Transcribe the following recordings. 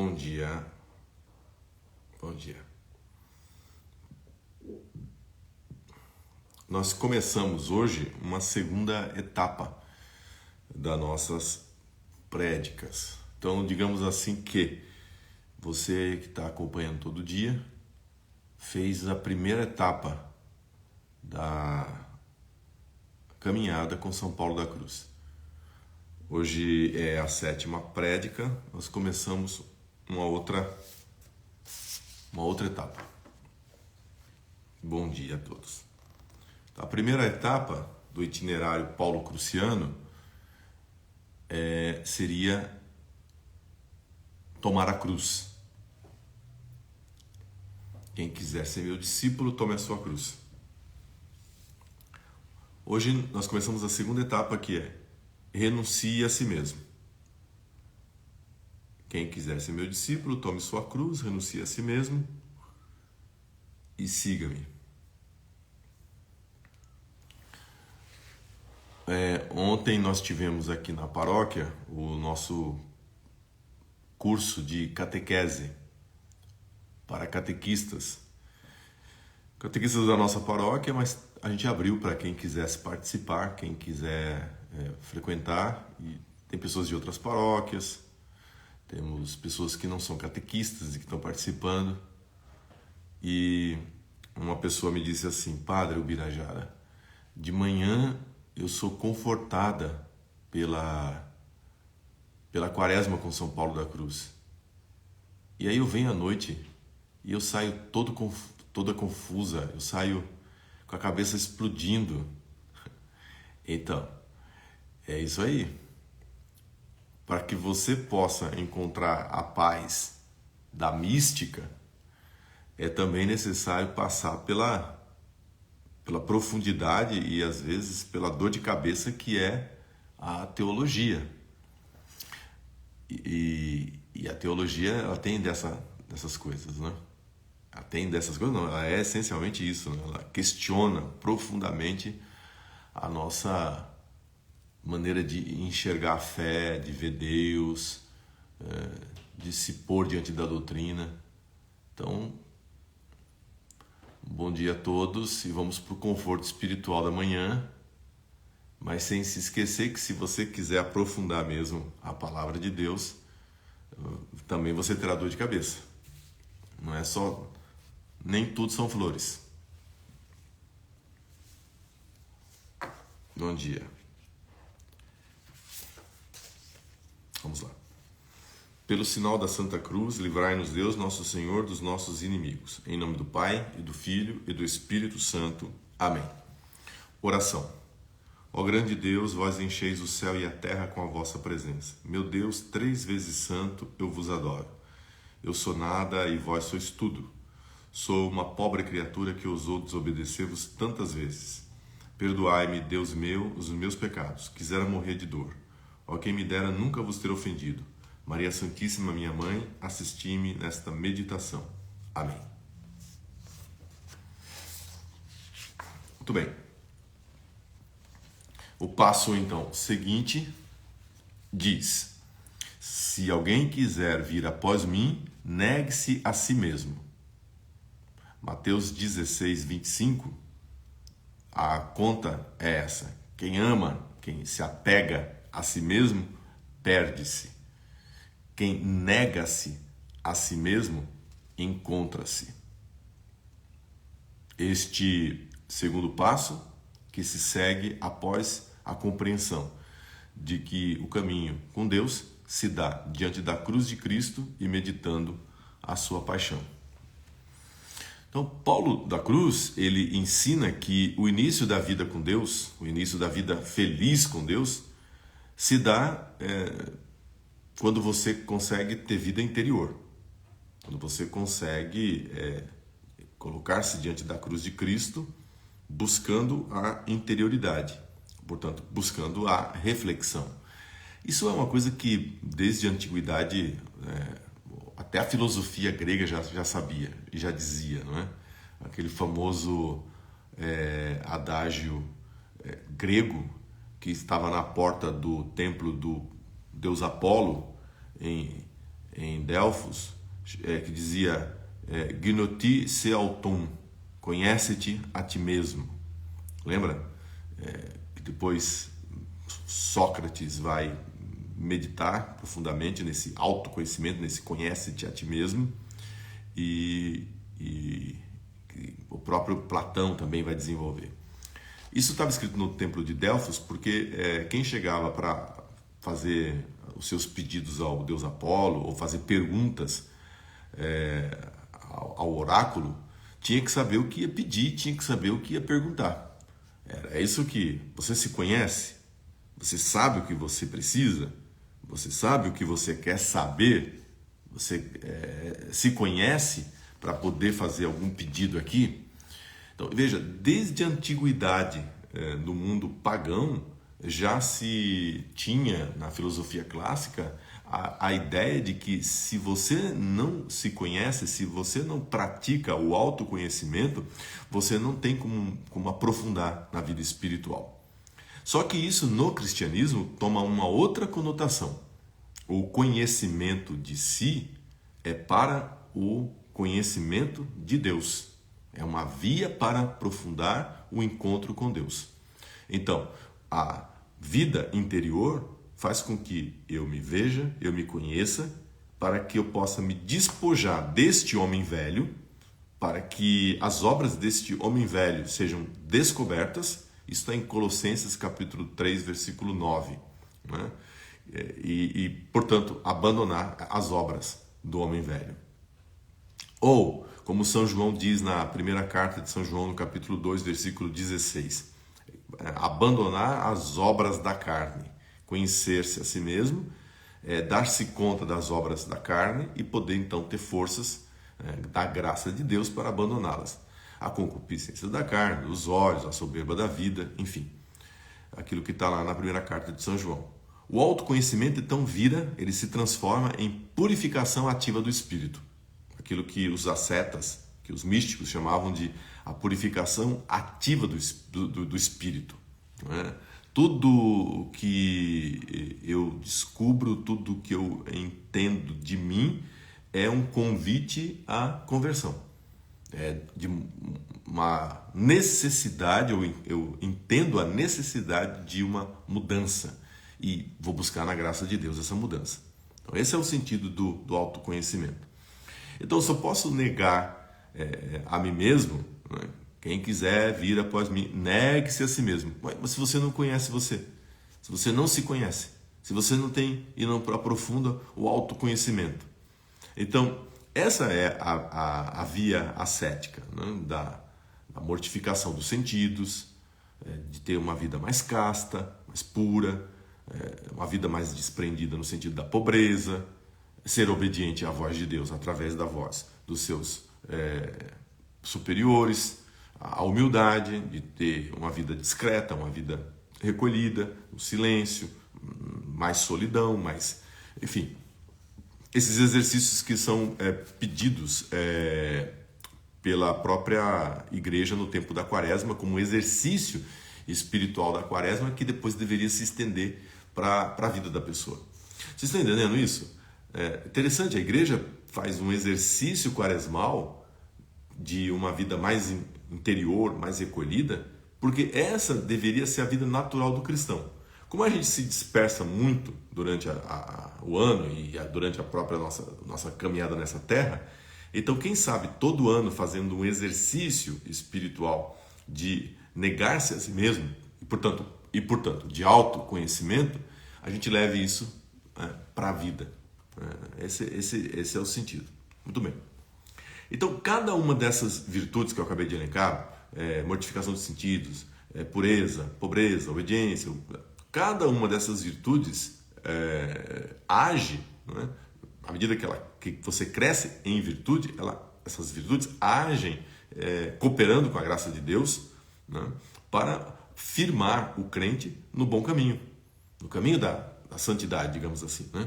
Bom dia. Bom dia. Nós começamos hoje uma segunda etapa das nossas prédicas. Então, digamos assim que você que está acompanhando todo dia fez a primeira etapa da caminhada com São Paulo da Cruz. Hoje é a 7ª prédica, nós começamos uma outra etapa. Bom dia a todos. A primeira etapa do itinerário paulo-cruciano seria tomar a cruz. Quem quiser ser meu discípulo, tome a sua cruz. Hoje nós começamos a segunda etapa, que é renuncie a si mesmo. Quem quiser ser meu discípulo, tome sua cruz, renuncie a si mesmo e siga-me. Ontem nós tivemos aqui na paróquia o nosso curso de catequese para catequistas da nossa paróquia, mas a gente abriu para quem quisesse participar, quem quiser frequentar, e tem pessoas de outras paróquias, temos pessoas que não são catequistas e que estão participando. E uma pessoa me disse assim: Padre Ubirajara, de manhã eu sou confortada pela quaresma com São Paulo da Cruz. E aí eu venho à noite e eu saio toda confusa, eu saio com a cabeça explodindo. Então, é isso aí. Para que você possa encontrar a paz da mística, é também necessário passar pela profundidade e às vezes pela dor de cabeça que é a teologia. E a teologia, ela tem dessas coisas, né? Ela tem dessas coisas, não, ela é essencialmente isso, né? Ela questiona profundamente a nossa maneira de enxergar a fé, de ver Deus, de se pôr diante da doutrina. Então, bom dia a todos e vamos para o conforto espiritual da manhã, mas sem se esquecer que se você quiser aprofundar mesmo a palavra de Deus, também você terá dor de cabeça. Não é só, nem tudo são flores. Bom dia. Vamos lá. Pelo sinal da Santa Cruz, livrai-nos Deus, nosso Senhor, dos nossos inimigos. Em nome do Pai, e do Filho, e do Espírito Santo. Amém. Oração. Ó grande Deus, vós encheis o céu e a terra com a vossa presença. Meu Deus, 3 vezes santo, eu vos adoro. Eu sou nada e vós sois tudo. Sou uma pobre criatura que ousou desobedecer-vos tantas vezes. Perdoai-me, Deus meu, os meus pecados. Quisera morrer de dor. Ó quem me dera nunca vos ter ofendido. Maria Santíssima, minha mãe, assisti-me nesta meditação. Amém. Muito bem. O passo, então, seguinte diz: se alguém quiser vir após mim, negue-se a si mesmo. Mateus 16, 25, a conta é essa. Quem ama, quem se apega a si mesmo, perde-se. Quem nega-se a si mesmo, encontra-se. Este segundo passo que se segue após a compreensão de que o caminho com Deus se dá diante da cruz de Cristo e meditando a sua paixão. Então, Paulo da Cruz, ele ensina que o início da vida com Deus, o início da vida feliz com Deus, se dá quando você consegue ter vida interior, quando você consegue colocar-se diante da cruz de Cristo, buscando a interioridade, portanto, buscando a reflexão. Isso é uma coisa que desde a antiguidade, até a filosofia grega já sabia e já dizia, não é? Aquele famoso adágio grego que estava na porta do templo do deus Apolo, em em Delfos, que dizia Gnoti se auton, conhece-te a ti mesmo. Lembra? Que depois Sócrates vai meditar profundamente nesse autoconhecimento, nesse conhece-te a ti mesmo, e o próprio Platão também vai desenvolver. Isso estava escrito no Templo de Delfos porque quem chegava para fazer os seus pedidos ao deus Apolo ou fazer perguntas ao oráculo tinha que saber o que ia pedir, tinha que saber o que ia perguntar. É isso que você se conhece? Você sabe o que você precisa? Você sabe o que você quer saber? Você se conhece para poder fazer algum pedido aqui? Então, veja, desde a antiguidade, no mundo pagão, já se tinha na filosofia clássica a ideia de que se você não se conhece, se você não pratica o autoconhecimento, você não tem como aprofundar na vida espiritual. Só que isso no cristianismo toma uma outra conotação. O conhecimento de si é para o conhecimento de Deus. É uma via para aprofundar o encontro com Deus. Então, a vida interior faz com que eu me veja, eu me conheça, para que eu possa me despojar deste homem velho, para que as obras deste homem velho sejam descobertas. Isso está em Colossenses capítulo 3, versículo 9. Né? Portanto, abandonar as obras do homem velho. Ou, como São João diz na primeira carta de São João, no capítulo 2, versículo 16, abandonar as obras da carne, conhecer-se a si mesmo, dar-se conta das obras da carne e poder então ter forças da graça de Deus para abandoná-las. A concupiscência da carne, os olhos, a soberba da vida, enfim, aquilo que está lá na primeira carta de São João. O autoconhecimento então ele se transforma em purificação ativa do espírito, aquilo que os ascetas, que os místicos chamavam de a purificação ativa do espírito. Não é? Tudo que eu descubro, tudo que eu entendo de mim é um convite à conversão. De uma necessidade, eu entendo a necessidade de uma mudança e vou buscar na graça de Deus essa mudança. Então, esse é o sentido do autoconhecimento. Então, se eu posso negar a mim mesmo, né? Quem quiser vir após mim, negue-se a si mesmo. Mas se você não conhece você, se você não se conhece, se você não tem e não aprofunda o autoconhecimento. Então, essa é a via ascética, né? da mortificação dos sentidos, de ter uma vida mais casta, mais pura, uma vida mais desprendida no sentido da pobreza, ser obediente à voz de Deus através da voz dos seus superiores, a humildade de ter uma vida discreta, uma vida recolhida, o silêncio, mais solidão, mais, enfim, esses exercícios que são pedidos pela própria igreja no tempo da quaresma, como um exercício espiritual da quaresma que depois deveria se estender para a vida da pessoa. Vocês estão entendendo isso? Interessante, a igreja faz um exercício quaresmal de uma vida mais interior, mais recolhida, porque essa deveria ser a vida natural do cristão. Como a gente se dispersa muito durante o ano e durante a própria nossa caminhada nessa terra, então quem sabe todo ano fazendo um exercício espiritual de negar-se a si mesmo e portanto de autoconhecimento, a gente leve isso para a vida. Esse é o sentido. Muito bem. Então, cada uma dessas virtudes que eu acabei de elencar, mortificação dos sentidos, pureza, pobreza, obediência, cada uma dessas virtudes age, né? À medida que você cresce em virtude, essas virtudes agem cooperando com a graça de Deus, né? Para firmar o crente no bom caminho, no caminho da santidade, digamos assim, né?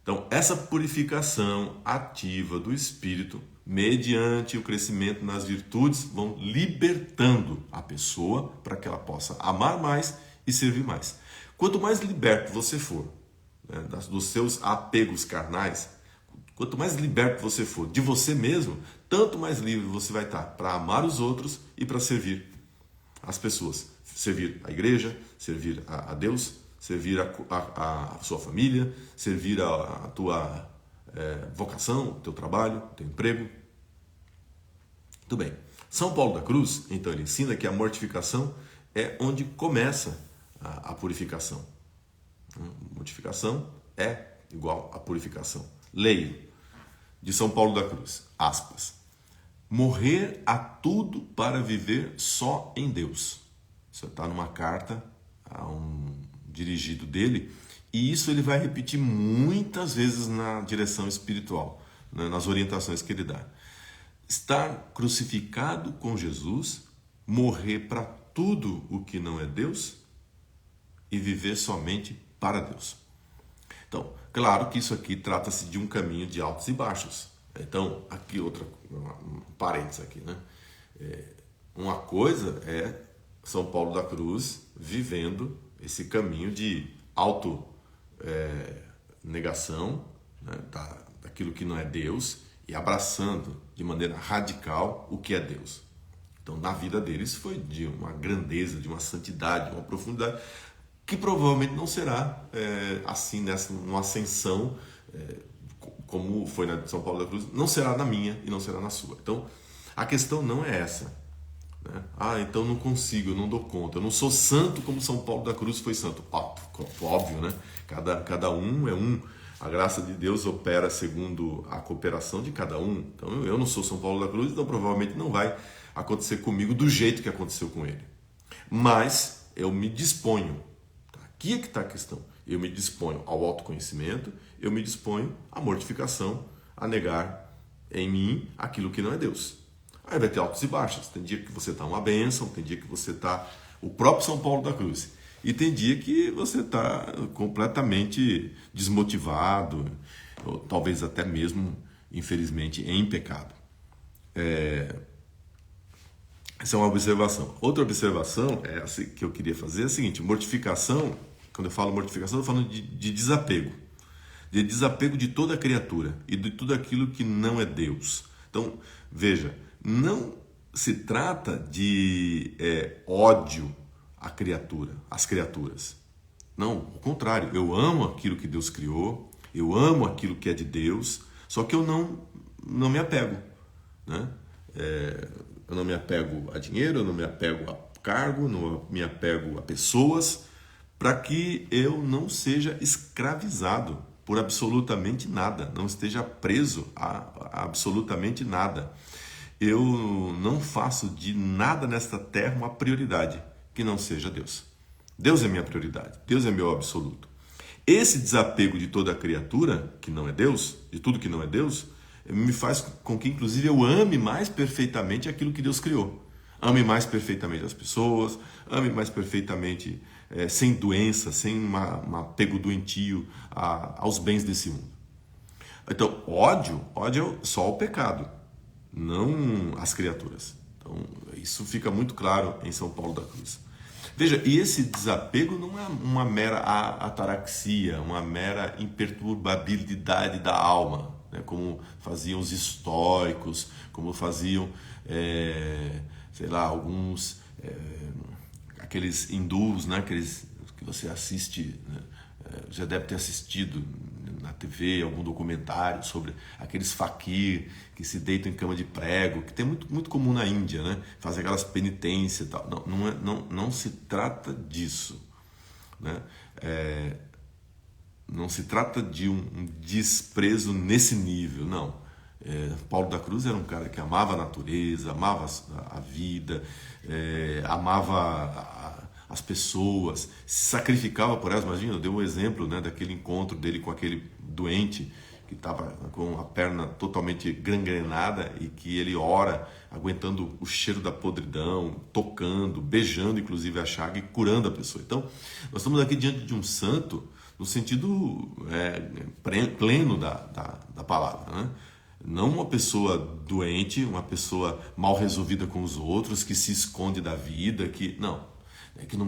Então, essa purificação ativa do espírito, mediante o crescimento nas virtudes, vão libertando a pessoa para que ela possa amar mais e servir mais. Quanto mais liberto você for, né, dos seus apegos carnais, Quanto mais liberto você for de você mesmo, tanto mais livre você vai estar para amar os outros e para servir as pessoas. Servir a igreja, servir a Deus, servir a sua família, servir a tua vocação, o teu trabalho, o teu emprego. Muito bem. São Paulo da Cruz, então, ele ensina que a mortificação é onde começa a purificação. Mortificação é igual a purificação. Leio, de São Paulo da Cruz, aspas. Morrer a tudo para viver só em Deus. Isso está numa carta a um dirigido dele, e isso ele vai repetir muitas vezes na direção espiritual, né, nas orientações que ele dá. Estar crucificado com Jesus, morrer para tudo o que não é Deus e viver somente para Deus. Então, claro que isso aqui trata-se de um caminho de altos e baixos. Então, aqui outra parênteses aqui, né? Uma coisa é São Paulo da Cruz vivendo esse caminho de auto-negação, né, daquilo que não é Deus e abraçando de maneira radical o que é Deus. Então, na vida deles foi de uma grandeza, de uma santidade, de uma profundidade que provavelmente não será assim numa ascensão como foi na de São Paulo da Cruz, não será na minha e não será na sua. Então, a questão não é essa, né? Então não consigo, eu não dou conta, eu não sou santo como São Paulo da Cruz foi santo. Óbvio, né? Cada um é um. A graça de Deus opera segundo a cooperação de cada um. Então eu não sou São Paulo da Cruz, então provavelmente não vai acontecer comigo do jeito que aconteceu com ele. Mas eu me disponho, aqui é que está a questão, eu me disponho ao autoconhecimento, eu me disponho à mortificação, a negar em mim aquilo que não é Deus. Aí vai ter altos e baixos, tem dia que você está uma bênção, tem dia que você está o próprio São Paulo da Cruz, e tem dia que você está completamente desmotivado, ou talvez até mesmo, infelizmente, em pecado. Essa é uma observação. Outra observação que eu queria fazer é a seguinte: mortificação, quando eu falo mortificação, eu estou falando de desapego. De desapego de toda a criatura e de tudo aquilo que não é Deus. Então, veja, não se trata de ódio à criatura, às criaturas. Não, ao contrário, eu amo aquilo que Deus criou, eu amo aquilo que é de Deus, só que eu não me apego, né? Eu não me apego a dinheiro, eu não me apego a cargo, não me apego a pessoas, para que eu não seja escravizado por absolutamente nada, não esteja preso a absolutamente nada. Eu não faço de nada nesta terra uma prioridade que não seja Deus. Deus é minha prioridade, Deus é meu absoluto. Esse desapego de toda a criatura que não é Deus, de tudo que não é Deus, me faz com que, inclusive, eu ame mais perfeitamente aquilo que Deus criou. Ame mais perfeitamente as pessoas, ame mais perfeitamente, sem doença, sem um apego doentio aos bens desse mundo. Então, ódio é só o pecado, não as criaturas. Então, isso fica muito claro em São Paulo da Cruz. Veja, e esse desapego não é uma mera ataraxia, uma mera imperturbabilidade da alma, né? Como faziam os estoicos, como faziam, sei lá, alguns, aqueles hindus, né? Aqueles que você assiste, né? Já deve ter assistido na TV algum documentário sobre aqueles faquir que se deitam em cama de prego, que tem muito comum na Índia, né? Fazem aquelas penitências e tal. Não se trata disso, né? Não se trata de um desprezo nesse nível, não. Paulo da Cruz era um cara que amava a natureza, amava a vida, amava as pessoas, se sacrificava por elas. Imagina, eu dei um exemplo, né, daquele encontro dele com aquele doente que estava com a perna totalmente gangrenada e que ele ora, aguentando o cheiro da podridão, tocando, beijando inclusive a chaga e curando a pessoa. Então, nós estamos aqui diante de um santo no sentido pleno da palavra, né? Não uma pessoa doente, uma pessoa mal resolvida com os outros, que se esconde da vida, que não tem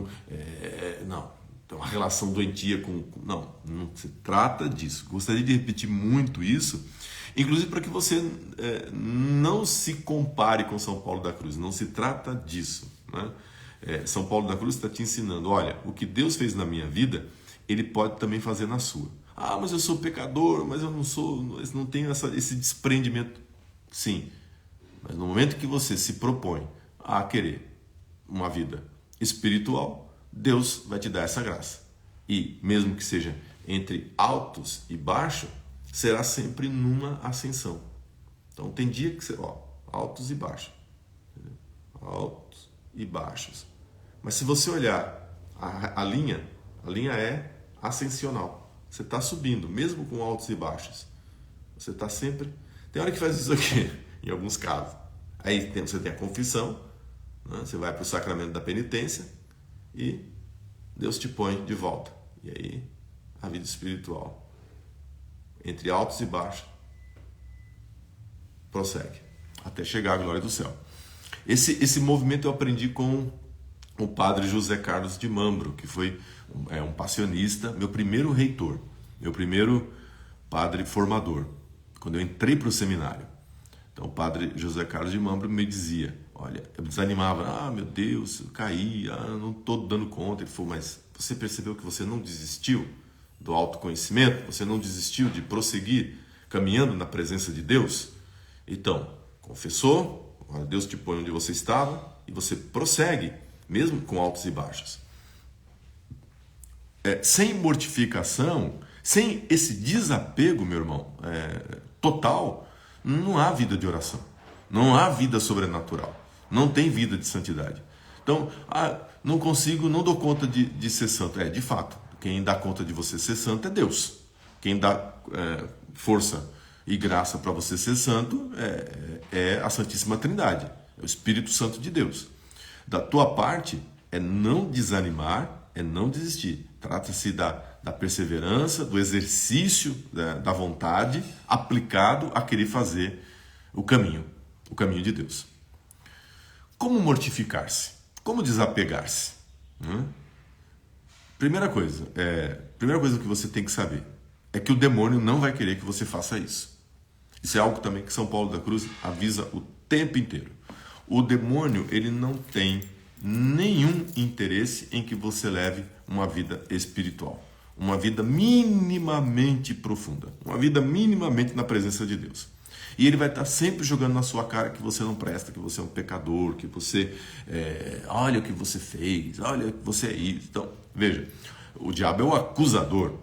uma relação doentia com... Não se trata disso. Gostaria de repetir muito isso Inclusive para que você não se compare com São Paulo da Cruz. Não se trata disso, né? São Paulo da Cruz está te ensinando, olha, o que Deus fez na minha vida, Ele pode também fazer na sua. Ah, mas eu sou pecador, mas eu não tenho esse desprendimento. Sim, mas no momento que você se propõe a querer uma vida espiritual, Deus vai te dar essa graça. E mesmo que seja entre altos e baixos, será sempre numa ascensão. Então tem dia que você, altos e baixos. Entendeu? Altos e baixos. Mas se você olhar a linha é ascensional. Você está subindo, mesmo com altos e baixos. Você está sempre... Tem hora que faz isso aqui, em alguns casos. Aí você tem a confissão, né? Você vai para o sacramento da penitência e Deus te põe de volta. E aí a vida espiritual, entre altos e baixos, prossegue até chegar à glória do céu. Esse movimento eu aprendi com o padre José Carlos de Mambro, que foi um passionista, meu primeiro reitor, meu primeiro padre formador, quando eu entrei para o seminário. Então o padre José Carlos de Mambro me dizia, olha, eu desanimava, meu Deus, eu caí, não estou dando conta. Ele falou, mas você percebeu que você não desistiu do autoconhecimento? Você não desistiu de prosseguir caminhando na presença de Deus? Então, confessou, Deus te põe onde você estava e você prossegue, mesmo com altos e baixos. Sem mortificação, sem esse desapego, meu irmão, total, não há vida de oração, não há vida sobrenatural, não tem vida de santidade. Então, não consigo, não dou conta de ser santo. De fato, quem dá conta de você ser santo é Deus. Quem dá força e graça para você ser santo é a Santíssima Trindade, é o Espírito Santo de Deus. Da tua parte é não desanimar, é não desistir. Trata-se da perseverança, do exercício da vontade aplicado a querer fazer o caminho de Deus. Como mortificar-se? Como desapegar-se? Primeira coisa que você tem que saber é que o demônio não vai querer que você faça isso. Isso é algo também que São Paulo da Cruz avisa o tempo inteiro. O demônio, ele não tem nenhum interesse em que você leve uma vida espiritual, uma vida minimamente profunda, uma vida minimamente na presença de Deus. E ele vai estar sempre jogando na sua cara que você não presta, que você é um pecador, que você, olha o que você fez, olha o que você é isso. Então, veja, o diabo é o acusador.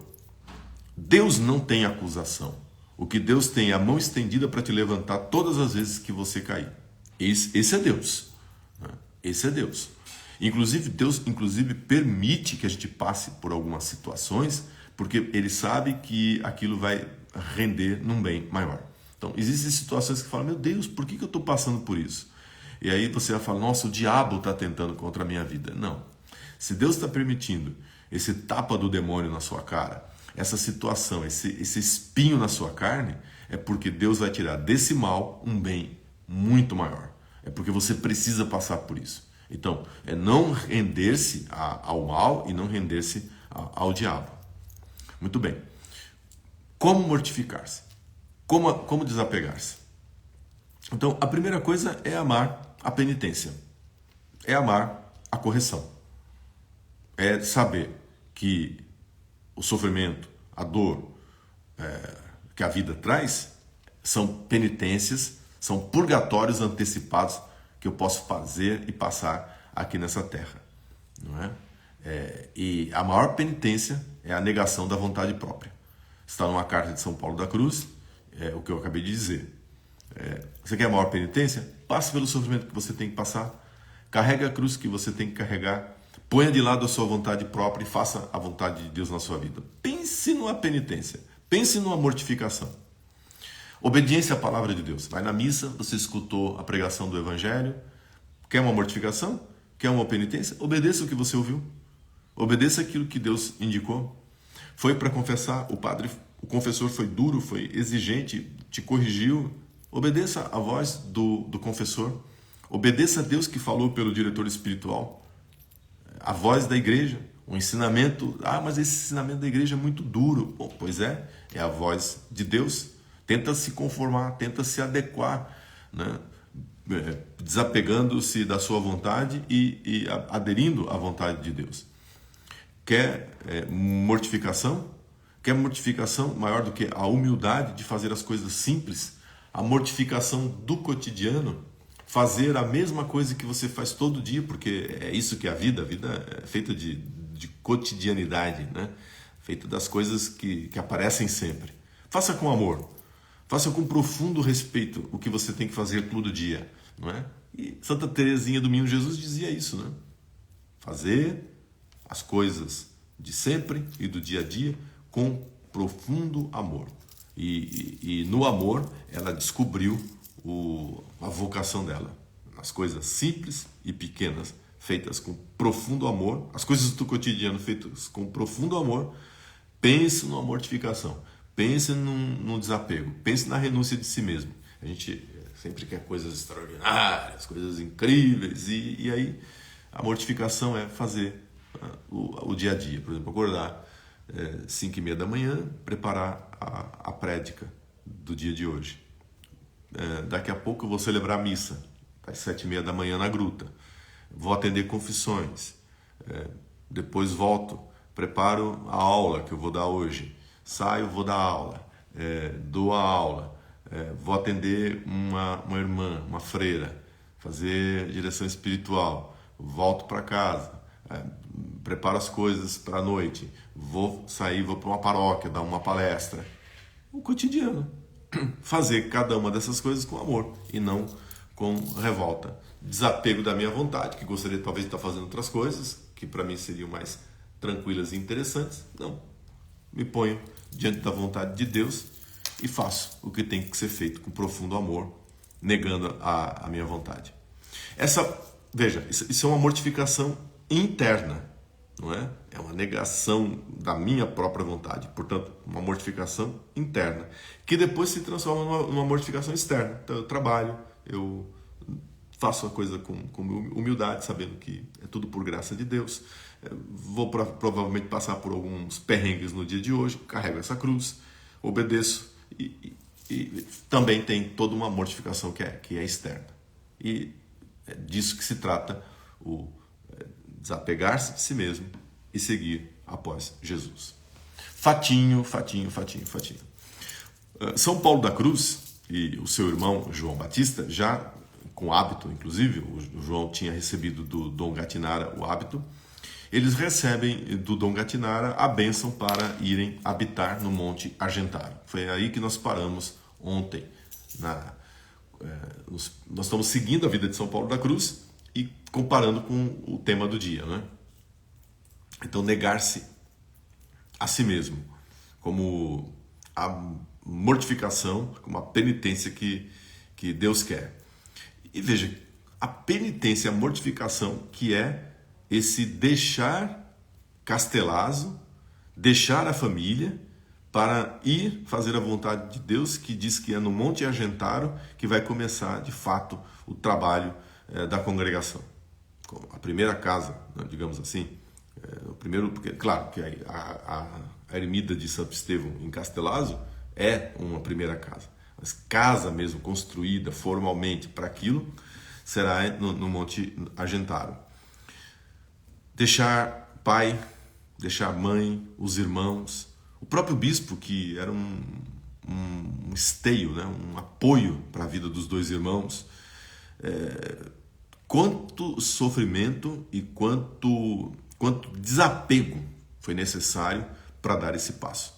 Deus não tem acusação. O que Deus tem é a mão estendida para te levantar todas as vezes que você cair. Esse é Deus. Esse é Deus. Deus permite que a gente passe por algumas situações, porque Ele sabe que aquilo vai render num bem maior. Então, existem situações que falam, meu Deus, por que eu estou passando por isso? E aí você vai falar, nossa, o diabo está tentando contra a minha vida. Não. Se Deus está permitindo esse tapa do demônio na sua cara, essa situação, esse espinho na sua carne, é porque Deus vai tirar desse mal um bem muito maior. É porque você precisa passar por isso. Então, é não render-se ao mal e não render-se ao diabo. Muito bem. Como mortificar-se? Como desapegar-se? Então, a primeira coisa é amar a penitência. É amar a correção. É saber que o sofrimento, a dor que a vida traz são penitências, são purgatórios antecipados que eu posso fazer e passar aqui nessa terra, não é? E a maior penitência é a negação da vontade própria. Está numa carta de São Paulo da Cruz, o que eu acabei de dizer. Você quer a maior penitência? Passe pelo sofrimento que você tem que passar, carregue a cruz que você tem que carregar, ponha de lado a sua vontade própria e faça a vontade de Deus na sua vida. Pense numa penitência, pense numa mortificação. Obediência à palavra de Deus. Vai na missa, você escutou a pregação do Evangelho. Quer uma mortificação? Quer uma penitência? Obedeça o que você ouviu. Obedeça aquilo que Deus indicou. Foi para confessar, o confessor foi duro, foi exigente, te corrigiu. Obedeça a voz do confessor. Obedeça a Deus que falou pelo diretor espiritual. A voz da igreja, o ensinamento. Mas esse ensinamento da igreja é muito duro. Bom, pois é a voz de Deus. tenta se conformar, tenta se adequar, né? Desapegando-se da sua vontade e aderindo à vontade de Deus. Quer mortificação? Quer mortificação maior do que a humildade de fazer as coisas simples? A mortificação do cotidiano? Fazer a mesma coisa que você faz todo dia, porque é isso que é a vida é feita de cotidianidade, né? Feita das coisas que aparecem sempre. Faça com amor, faça com profundo respeito o que você tem que fazer todo dia, não é? E Santa Teresinha do Menino Jesus dizia isso, né? Fazer as coisas de sempre e do dia a dia com profundo amor. E no amor ela descobriu a vocação dela. As coisas simples e pequenas, feitas com profundo amor, as coisas do cotidiano feitas com profundo amor. Pense numa mortificação, pense num desapego, pense na renúncia de si mesmo. A gente sempre quer coisas extraordinárias, coisas incríveis, e aí a mortificação é fazer o dia a dia. Por exemplo, acordar 5h30 da manhã, preparar a prédica do dia de hoje. Daqui a pouco eu vou celebrar a missa, às 7h30 da manhã na gruta. Vou atender confissões, depois volto, preparo a aula que eu vou dar hoje, saio, vou dar aula, dou a aula, vou atender uma irmã, uma freira, fazer direção espiritual, volto para casa, preparo as coisas para a noite, vou sair, vou para uma paróquia, dar uma palestra. O cotidiano. Fazer cada uma dessas coisas com amor e não com revolta. Desapego da minha vontade, que gostaria talvez de estar fazendo outras coisas, que para mim seriam mais tranquilas e interessantes. Não. Me ponho diante da vontade de Deus e faço o que tem que ser feito com profundo amor, negando a minha vontade. Veja, isso é uma mortificação interna, não é? É uma negação da minha própria vontade, portanto, uma mortificação interna, que depois se transforma numa mortificação externa. Então, eu trabalho, eu faço a coisa com humildade, sabendo que é tudo por graça de Deus. Vou provavelmente passar por alguns perrengues no dia de hoje, carrego essa cruz, obedeço, e também tem toda uma mortificação que é externa. E é disso que se trata o desapegar-se de si mesmo e seguir após Jesus. Fatinho. São Paulo da Cruz e o seu irmão João Batista, já com hábito, inclusive, o João tinha recebido do Dom Gattinara o hábito, eles recebem do Dom Gattinara a bênção para irem habitar no Monte Argentaro. Foi aí que nós paramos ontem. Nós estamos seguindo a vida de São Paulo da Cruz e comparando com o tema do dia, né? Então, negar-se a si mesmo, como a mortificação, como a penitência que Deus quer. E veja, a penitência, a mortificação, que é esse deixar Castellaso, deixar a família, para ir fazer a vontade de Deus, que diz que é no Monte Argentaro que vai começar, de fato, o trabalho da congregação. A primeira casa, digamos assim, o primeiro, porque, claro, que a ermida de Santo Estevão em Castellaso é uma primeira casa, mas casa mesmo construída formalmente para aquilo será no Monte Argentaro. Deixar pai, deixar mãe, os irmãos, o próprio bispo, que era um esteio, né? Um apoio para a vida dos dois irmãos. Quanto sofrimento e quanto desapego foi necessário para dar esse passo.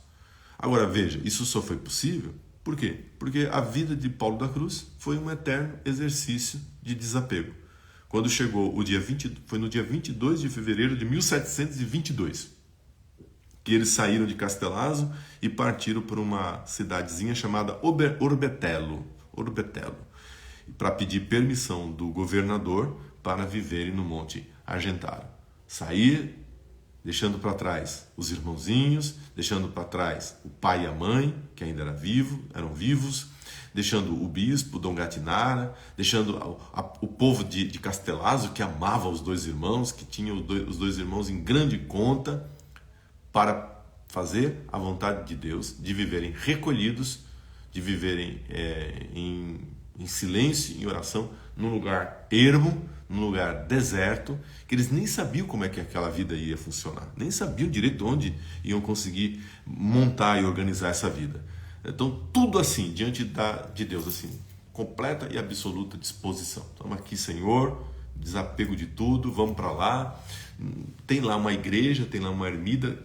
Agora veja, isso só foi possível, por quê? Porque a vida de Paulo da Cruz foi um eterno exercício de desapego. Quando chegou foi no dia 22 de fevereiro de 1722, que eles saíram de Castellaso e partiram para uma cidadezinha chamada Orbetello, para pedir permissão do governador para viverem no Monte Argentaro. Sair, deixando para trás os irmãozinhos, deixando para trás o pai e a mãe, que ainda eram vivos, deixando o bispo, Dom Gattinara, deixando o povo de Castellaso, que amava os dois irmãos, que tinha os dois irmãos em grande conta, para fazer a vontade de Deus, de viverem recolhidos de viverem em silêncio, em oração, num lugar ermo, num lugar deserto, que eles nem sabiam como é que aquela vida ia funcionar, nem sabiam direito onde iam conseguir montar e organizar essa vida. Então, tudo assim, diante de Deus, assim, completa e absoluta disposição. Estamos aqui, Senhor, desapego de tudo, vamos para lá. Tem lá uma igreja, tem lá uma ermida,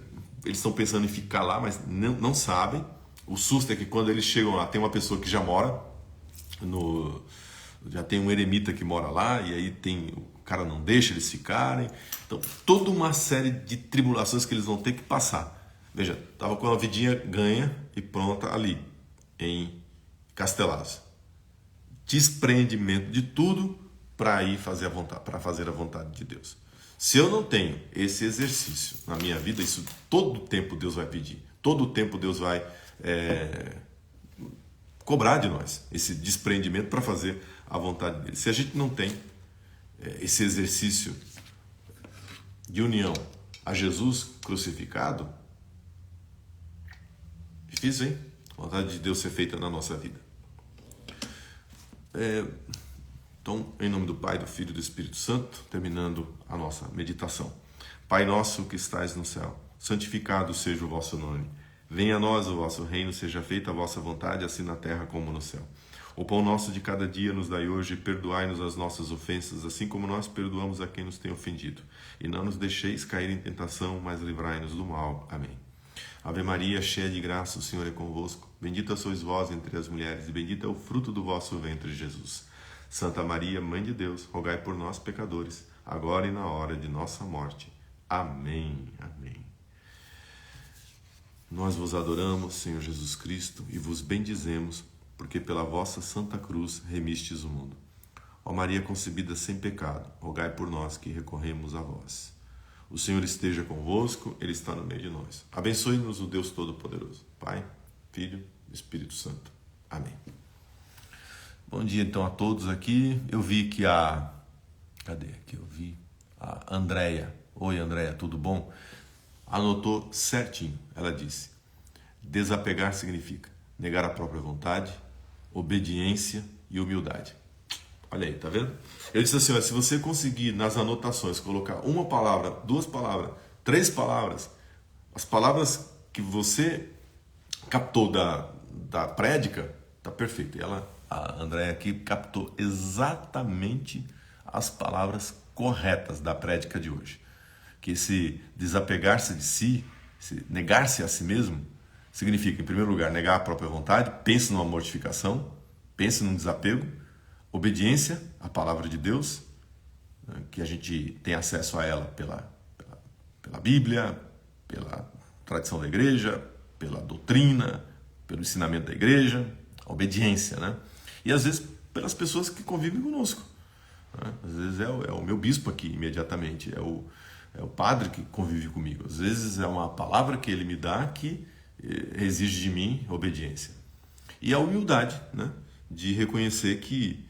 eles estão pensando em ficar lá, mas não sabem. O susto é que quando eles chegam lá, tem uma pessoa que já mora já tem um eremita que mora lá, e aí o cara não deixa eles ficarem. Então, toda uma série de tribulações que eles vão ter que passar. Veja, estava com a vidinha ganha e pronta ali, em Castelazo. Desprendimento de tudo para ir fazer a vontade de Deus. Se eu não tenho esse exercício na minha vida, isso todo o tempo Deus vai pedir. Todo o tempo Deus vai cobrar de nós esse desprendimento para fazer a vontade dele. Se a gente não tem esse exercício de união a Jesus crucificado, difícil, hein? A vontade de Deus ser feita na nossa vida. Então, em nome do Pai, do Filho e do Espírito Santo, terminando a nossa meditação. Pai nosso que estais no céu, santificado seja o vosso nome. Venha a nós o vosso reino, seja feita a vossa vontade, assim na terra como no céu. O pão nosso de cada dia nos dai hoje, perdoai-nos as nossas ofensas, assim como nós perdoamos a quem nos tem ofendido. E não nos deixeis cair em tentação, mas livrai-nos do mal. Amém. Ave Maria, cheia de graça, o Senhor é convosco. Bendita sois vós entre as mulheres, e bendito é o fruto do vosso ventre, Jesus. Santa Maria, Mãe de Deus, rogai por nós, pecadores, agora e na hora de nossa morte. Amém. Amém. Nós vos adoramos, Senhor Jesus Cristo, e vos bendizemos, porque pela vossa santa cruz remistes o mundo. Ó Maria concebida sem pecado, rogai por nós que recorremos a vós. O Senhor esteja convosco, Ele está no meio de nós. Abençoe-nos o Deus Todo-Poderoso, Pai, Filho e Espírito Santo. Amém. Bom dia então a todos aqui. Eu vi que Cadê aqui? Eu vi a Andréia. Oi, Andréia, tudo bom? Anotou certinho. Ela disse: desapegar significa negar a própria vontade, obediência e humildade. Olha aí, tá vendo? Eu disse assim, se você conseguir nas anotações colocar uma palavra, duas palavras, três palavras, as palavras que você captou da prédica, tá perfeito. E a Andréia aqui captou exatamente as palavras corretas da prédica de hoje. Que esse desapegar-se de si, esse negar-se a si mesmo, significa, em primeiro lugar, negar a própria vontade. Pense numa mortificação, pense num desapego. Obediência à palavra de Deus, que a gente tem acesso a ela pela Bíblia, pela tradição da igreja, pela doutrina, pelo ensinamento da igreja. A obediência, né? E às vezes pelas pessoas que convivem conosco. Às vezes é o meu bispo aqui, imediatamente, é o padre que convive comigo. Às vezes é uma palavra que ele me dá que exige de mim obediência. E a humildade, né? De reconhecer que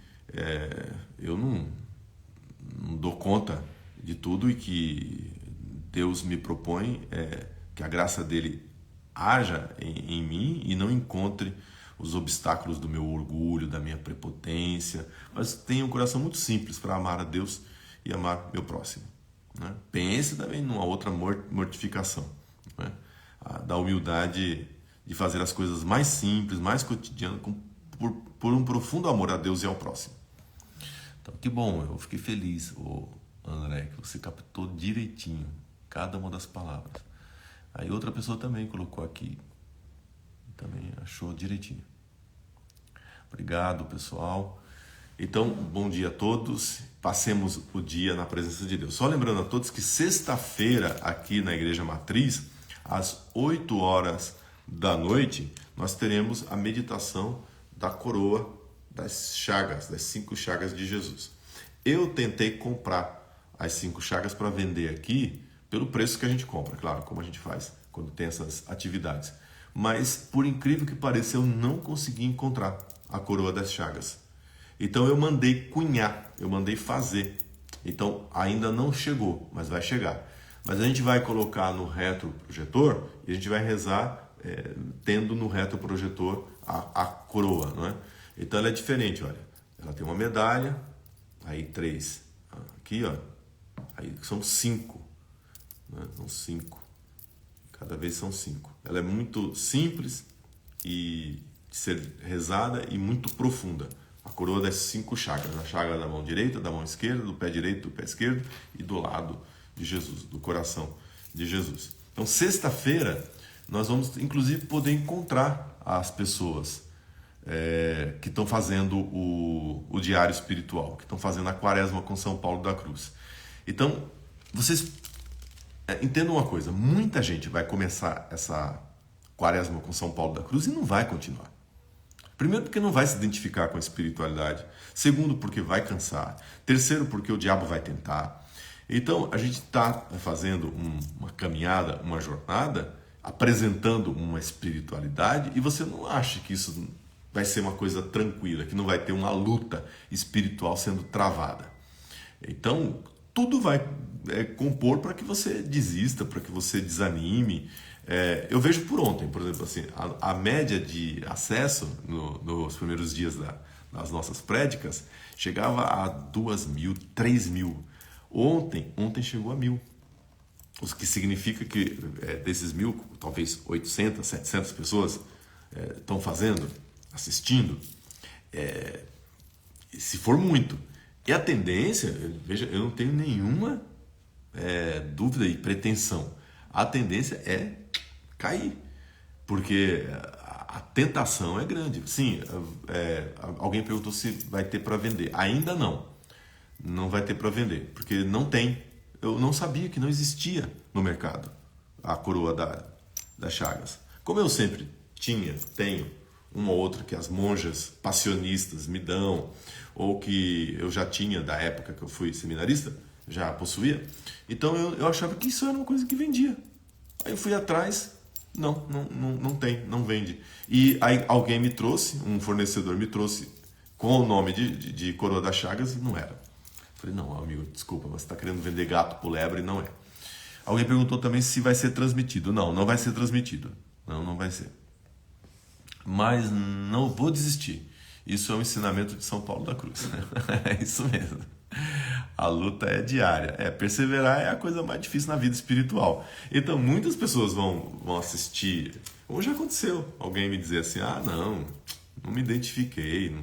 eu não dou conta de tudo e que Deus me propõe que a graça dele haja em mim e não encontre os obstáculos do meu orgulho, da minha prepotência, mas tenha um coração muito simples para amar a Deus e amar meu próximo. Né? Pense também numa outra mortificação, né? Da humildade de fazer as coisas mais simples, mais cotidianas, por um profundo amor a Deus e ao próximo. Então, que bom, eu fiquei feliz, André, que você captou direitinho cada uma das palavras. Aí outra pessoa também colocou aqui, também achou direitinho. Obrigado, pessoal. Então, bom dia a todos. Passemos o dia na presença de Deus. Só lembrando a todos que sexta-feira, aqui na Igreja Matriz, às 8 horas da noite, nós teremos a meditação da coroa das chagas, das 5 chagas de Jesus. Eu tentei comprar as 5 chagas para vender aqui pelo preço que a gente compra, claro, como a gente faz quando tem essas atividades. Mas, por incrível que pareça, eu não consegui encontrar a coroa das chagas. Então eu mandei cunhar, eu mandei fazer. Então ainda não chegou, mas vai chegar. Mas a gente vai colocar no retroprojetor e a gente vai rezar tendo no retroprojetor a coroa, não é? Então ela é diferente, olha. Ela tem uma medalha, aí 3 aqui, ó. Aí são 5, né? São 5. Cada vez são 5. Ela é muito simples e de ser rezada e muito profunda. A coroa das 5 chagas. A chaga da mão direita, da mão esquerda, do pé direito, do pé esquerdo e do lado de Jesus, do coração de Jesus. Então, sexta-feira, nós vamos, inclusive, poder encontrar as pessoas que estão fazendo o diário espiritual, que estão fazendo a quaresma com São Paulo da Cruz. Então, vocês entendam uma coisa, muita gente vai começar essa quaresma com São Paulo da Cruz e não vai continuar. Primeiro, porque não vai se identificar com a espiritualidade. Segundo, porque vai cansar. Terceiro, porque o diabo vai tentar. Então, a gente está fazendo uma caminhada, uma jornada, apresentando uma espiritualidade, e você não acha que isso vai ser uma coisa tranquila, que não vai ter uma luta espiritual sendo travada. Então, tudo vai compor para que você desista, para que você desanime. Eu vejo por ontem, por exemplo, assim, a média de acesso nos primeiros dias das nossas prédicas chegava a 2.000, 3.000. Ontem chegou a 1.000. O que significa que desses 1.000, talvez 800, 700 pessoas estão fazendo, assistindo, se for muito. E a tendência, veja, eu não tenho nenhuma dúvida e pretensão. A tendência é cair, porque a tentação é grande. Sim, alguém perguntou se vai ter para vender. Ainda não vai ter para vender, porque não tem. Eu não sabia que não existia no mercado a coroa das chagas. Como eu sempre tenho uma ou outra que as monjas passionistas me dão, ou que eu já tinha da época que eu fui seminarista, já possuía, então eu achava que isso era uma coisa que vendia. Aí eu fui atrás, não tem, não vende. E aí alguém me trouxe, um fornecedor me trouxe com o nome de coroa das chagas e não era. Falei, não, amigo, desculpa, mas você está querendo vender gato por lebre e não é. Alguém perguntou também se vai ser transmitido. Não vai ser transmitido. Não vai ser. Mas não vou desistir. Isso é um ensinamento de São Paulo da Cruz. É isso mesmo. A luta é diária. Perseverar é a coisa mais difícil na vida espiritual. Então, muitas pessoas vão assistir. Como já aconteceu, alguém me dizer assim, não me identifiquei.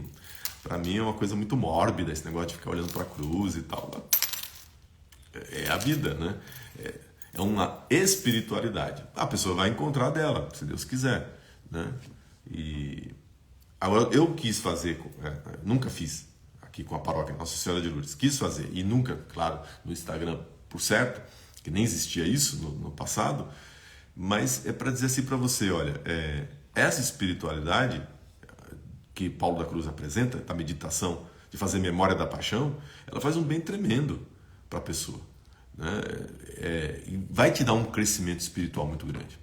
Para mim é uma coisa muito mórbida esse negócio de ficar olhando para a cruz e tal. É a vida, né? É uma espiritualidade. A pessoa vai encontrar dela, se Deus quiser, né? E agora eu quis fazer, nunca fiz aqui com a paróquia Nossa Senhora de Lourdes, quis fazer e nunca, claro, no Instagram, por certo, que nem existia isso no passado, mas é para dizer assim para você, olha, essa espiritualidade que Paulo da Cruz apresenta, da meditação, de fazer memória da paixão, ela faz um bem tremendo para a pessoa, né? E vai te dar um crescimento espiritual muito grande.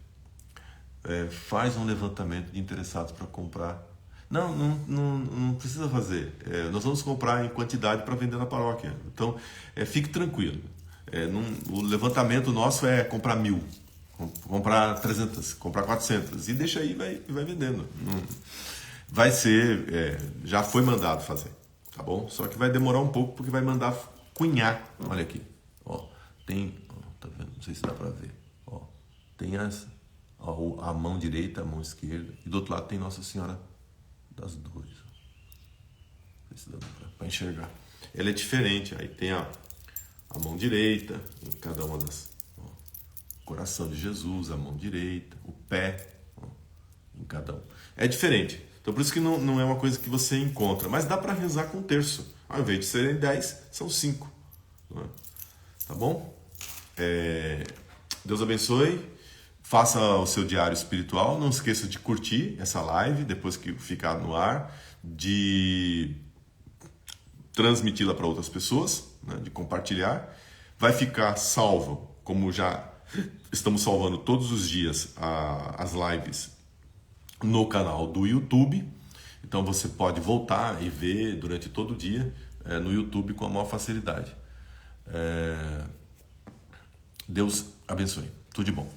Faz um levantamento de interessados para comprar. Não precisa fazer. Nós vamos comprar em quantidade para vender na paróquia. Então, fique tranquilo. O levantamento nosso é comprar 1.000, comprar 300, comprar 400 e deixa aí e vai vendendo. Vai ser, já foi mandado fazer, tá bom? Só que vai demorar um pouco porque vai mandar cunhar. Olha aqui, ó, tem, tá vendo? Não sei se dá para ver. Ó, tem a mão direita, a mão esquerda e do outro lado tem Nossa Senhora das Dores. Não sei se dá para enxergar. Ela é diferente. Aí tem a mão direita em cada uma das, ó, coração de Jesus, a mão direita, o pé, ó, em cada um. É diferente. Então, por isso que não é uma coisa que você encontra. Mas dá para rezar com terço. Ao invés de serem 10, são 5. Tá bom? Deus abençoe. Faça o seu diário espiritual. Não esqueça de curtir essa live depois que ficar no ar. De transmiti-la para outras pessoas. Né? De compartilhar. Vai ficar salvo, como já estamos salvando todos os dias as lives no canal do YouTube, então você pode voltar e ver durante todo o dia no YouTube com a maior facilidade. Deus abençoe. Tudo de bom.